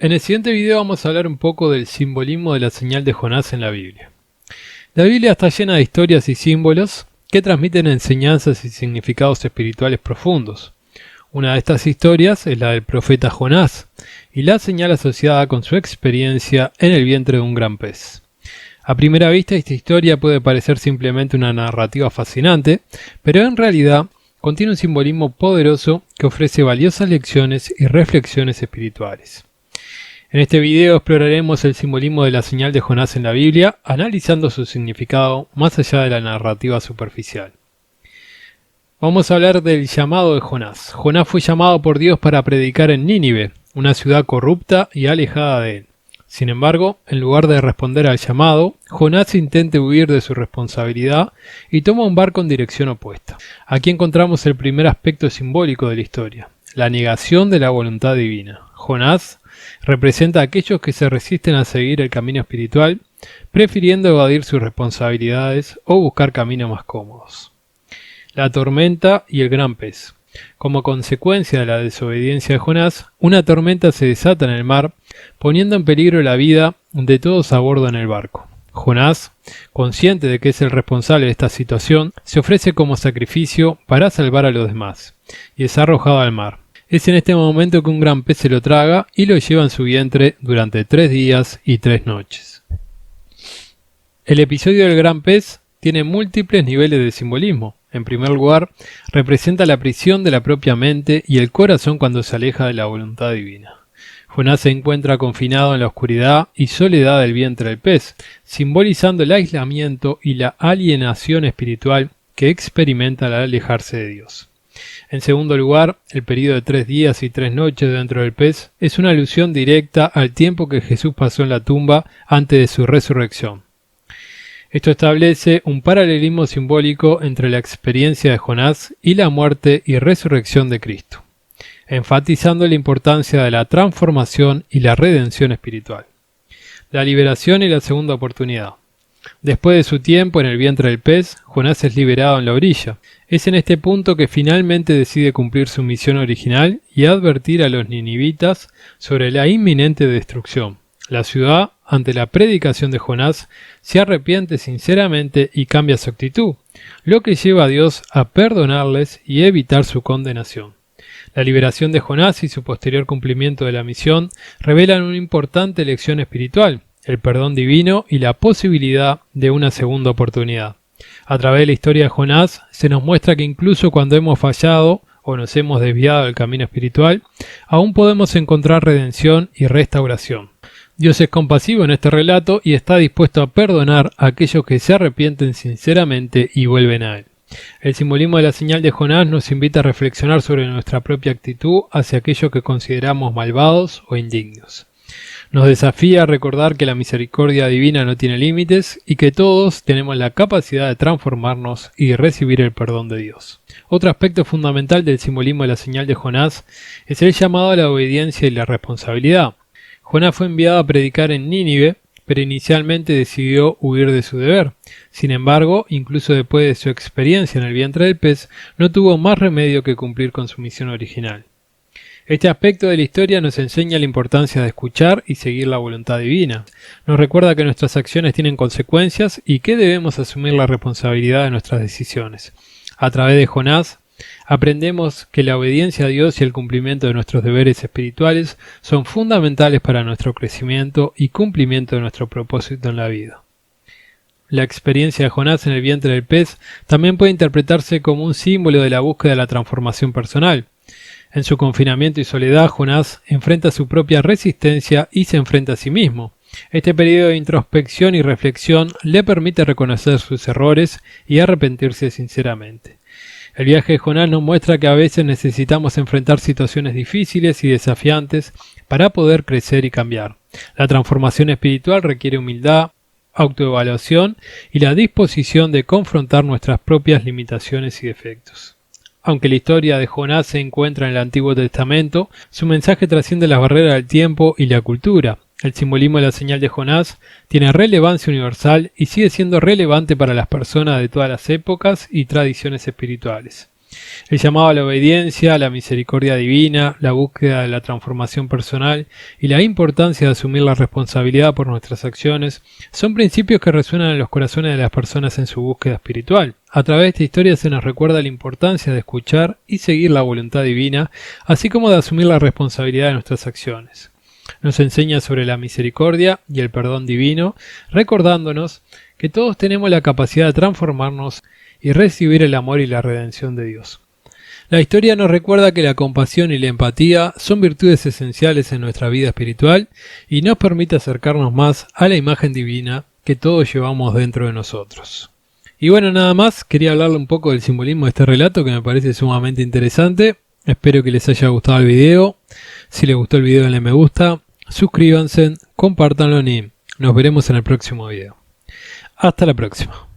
En el siguiente video vamos a hablar un poco del simbolismo de la señal de Jonás en la Biblia. La Biblia está llena de historias y símbolos que transmiten enseñanzas y significados espirituales profundos. Una de estas historias es la del profeta Jonás y la señal asociada con su experiencia en el vientre de un gran pez. A primera vista esta historia puede parecer simplemente una narrativa fascinante, pero en realidad contiene un simbolismo poderoso que ofrece valiosas lecciones y reflexiones espirituales. En este video exploraremos el simbolismo de la señal de Jonás en la Biblia, analizando su significado más allá de la narrativa superficial. Vamos a hablar del llamado de Jonás. Jonás fue llamado por Dios para predicar en Nínive, una ciudad corrupta y alejada de él. Sin embargo, en lugar de responder al llamado, Jonás intenta huir de su responsabilidad y toma un barco en dirección opuesta. Aquí encontramos el primer aspecto simbólico de la historia, la negación de la voluntad divina. Jonás representa a aquellos que se resisten a seguir el camino espiritual, prefiriendo evadir sus responsabilidades o buscar caminos más cómodos. La tormenta y el gran pez. Como consecuencia de la desobediencia de Jonás, una tormenta se desata en el mar, poniendo en peligro la vida de todos a bordo en el barco. Jonás, consciente de que es el responsable de esta situación, se ofrece como sacrificio para salvar a los demás, y es arrojado al mar. Es en este momento que un gran pez se lo traga y lo lleva en su vientre durante 3 días y 3 noches. El episodio del gran pez tiene múltiples niveles de simbolismo. En primer lugar, representa la prisión de la propia mente y el corazón cuando se aleja de la voluntad divina. Jonás se encuentra confinado en la oscuridad y soledad del vientre del pez, simbolizando el aislamiento y la alienación espiritual que experimenta al alejarse de Dios. En segundo lugar, el periodo de 3 días y 3 noches dentro del pez es una alusión directa al tiempo que Jesús pasó en la tumba antes de su resurrección. Esto establece un paralelismo simbólico entre la experiencia de Jonás y la muerte y resurrección de Cristo, enfatizando la importancia de la transformación y la redención espiritual. La liberación y la segunda oportunidad. Después de su tiempo en el vientre del pez, Jonás es liberado en la orilla. Es en este punto que finalmente decide cumplir su misión original y advertir a los ninivitas sobre la inminente destrucción. La ciudad, ante la predicación de Jonás, se arrepiente sinceramente y cambia su actitud, lo que lleva a Dios a perdonarles y evitar su condenación. La liberación de Jonás y su posterior cumplimiento de la misión revelan una importante lección espiritual, el perdón divino y la posibilidad de una segunda oportunidad. A través de la historia de Jonás se nos muestra que incluso cuando hemos fallado o nos hemos desviado del camino espiritual, aún podemos encontrar redención y restauración. Dios es compasivo en este relato y está dispuesto a perdonar a aquellos que se arrepienten sinceramente y vuelven a Él. El simbolismo de la señal de Jonás nos invita a reflexionar sobre nuestra propia actitud hacia aquellos que consideramos malvados o indignos. Nos desafía a recordar que la misericordia divina no tiene límites y que todos tenemos la capacidad de transformarnos y recibir el perdón de Dios. Otro aspecto fundamental del simbolismo de la señal de Jonás es el llamado a la obediencia y la responsabilidad. Jonás fue enviado a predicar en Nínive, pero inicialmente decidió huir de su deber. Sin embargo, incluso después de su experiencia en el vientre del pez, no tuvo más remedio que cumplir con su misión original. Este aspecto de la historia nos enseña la importancia de escuchar y seguir la voluntad divina. Nos recuerda que nuestras acciones tienen consecuencias y que debemos asumir la responsabilidad de nuestras decisiones. A través de Jonás, aprendemos que la obediencia a Dios y el cumplimiento de nuestros deberes espirituales son fundamentales para nuestro crecimiento y cumplimiento de nuestro propósito en la vida. La experiencia de Jonás en el vientre del pez también puede interpretarse como un símbolo de la búsqueda de la transformación personal. En su confinamiento y soledad, Jonás enfrenta su propia resistencia y se enfrenta a sí mismo. Este periodo de introspección y reflexión le permite reconocer sus errores y arrepentirse sinceramente. El viaje de Jonás nos muestra que a veces necesitamos enfrentar situaciones difíciles y desafiantes para poder crecer y cambiar. La transformación espiritual requiere humildad, autoevaluación y la disposición de confrontar nuestras propias limitaciones y defectos. Aunque la historia de Jonás se encuentra en el Antiguo Testamento, su mensaje trasciende las barreras del tiempo y la cultura. El simbolismo de la señal de Jonás tiene relevancia universal y sigue siendo relevante para las personas de todas las épocas y tradiciones espirituales. El llamado a la obediencia, la misericordia divina, la búsqueda de la transformación personal y la importancia de asumir la responsabilidad por nuestras acciones son principios que resuenan en los corazones de las personas en su búsqueda espiritual. A través de esta historia se nos recuerda la importancia de escuchar y seguir la voluntad divina, así como de asumir la responsabilidad de nuestras acciones. Nos enseña sobre la misericordia y el perdón divino, recordándonos que todos tenemos la capacidad de transformarnos y recibir el amor y la redención de Dios. La historia nos recuerda que la compasión y la empatía son virtudes esenciales en nuestra vida espiritual y nos permite acercarnos más a la imagen divina que todos llevamos dentro de nosotros. Y bueno, nada más, quería hablarle un poco del simbolismo de este relato que me parece sumamente interesante. Espero que les haya gustado el video. Si les gustó el video denle me gusta, suscríbanse, compártanlo y nos veremos en el próximo video. Hasta la próxima.